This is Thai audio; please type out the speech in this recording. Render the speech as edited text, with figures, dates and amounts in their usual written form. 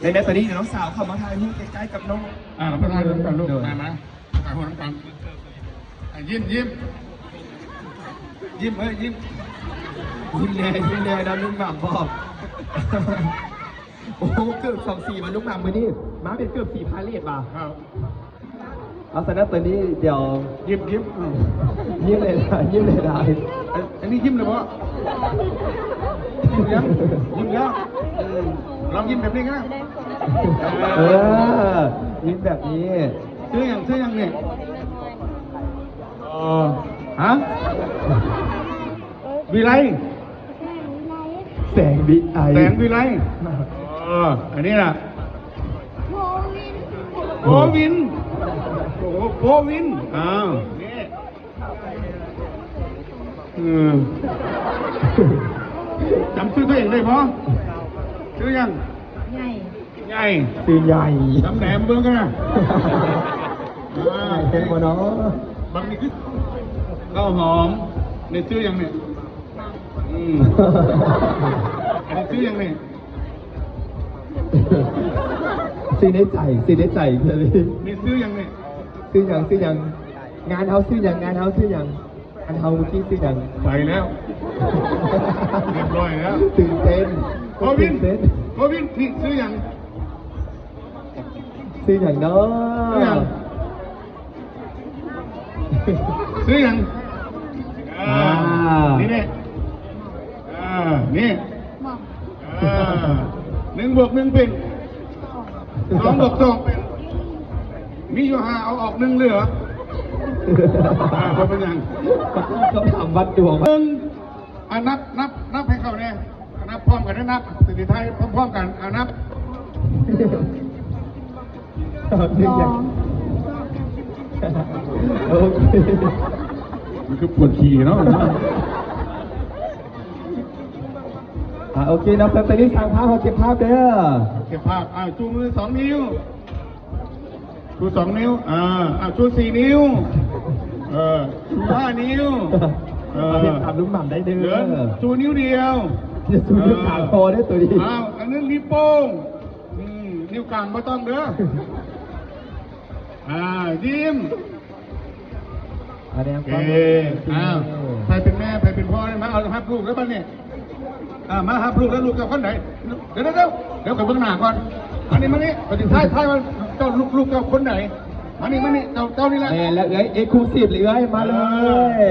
ในตอนนี้น้องสาวเข้ามาถ่ายรูปใกล้ๆกับน้องเราไปถ่ายรูปกันลูกมาถ่ายรูปกันยิ้มยิ้มยิ้มยิ้มยิ้มแน่นะลุงหม่ำบอกโอ้เกือบ24มันลุงหม่ำมือนี่มาเป็นเกือบ4 พาเลทป่ะครับเอาสนะตอนนี้เดี๋ยวยิ้มยิ้มเลยนะยิ้มเลยนะอันนี้ยิ้มเลยเพราะยิ้มแล้วลองยิ้มแบบนี้กันนะยิ้มแบบนี้ชื่อยังเนี่ยฮะวิไลแสงวิไลอันนี้ล่ะโพวินอ้าวนี่จำชื่อตัวเองได้พอชื่อยังใหญ่ชื่อใหญ่จำแหนมเบิ้งกันนะเป็นโมโนบางนี่คือข้าวหอมในชื่อยังเนี่ยอันนี้ชื่อยังเนี่ยซื้อในใจเลยมีชื่อยังเนี่ยซื้อยังงานเฮาซื้อยังอันเฮาเมื่อกี้ซื้อยังไปแล้วเรียบร้อยแล้วตื่นเต้นโควินนี่ซื้อยังเนาะซื้อยังนี่เนี่ยนี่1 บวก 1เป็น2 บวก 2เป็นมีอยู่5เอาออก1เหลือเป็นยังเขาถามวัดดวงนับให้เขาเนี่ยนับพร้อมกันนับสถิติไทยพร้อมกันนับมันคือปวดขี่เนาะโอเคนะตอนนี้สั่งภาพเก็บภาพเด้อเก็บภาพชูมือ2 นิ้วชู2 นิ้วชู4 นิ้วชู5 นิ้วทำลูกหม่ำได้เด้อชูนิ้วเดียวจะชูนิ้วกลางคอได้ตัวนี้อันนั้นนิ้วโป้งนิ้วกลางไม่ต้องเด้อยิ้มโอเคใครเป็นแม่ใครเป็นพ่อมาเอาฮับลูกแล้วบ้านเนี่ยมาฮับลูกแล้วลูกกับคนไหนเดี๋ยวไปเบื้องหน้าก่อนอันนี้มานี่ปฏิท้ายว่าเจ้าลูกกับคนไหนมานี่เจ้านี่แหละแล้วเอ็กซ์คลูซีฟเลยมาเลย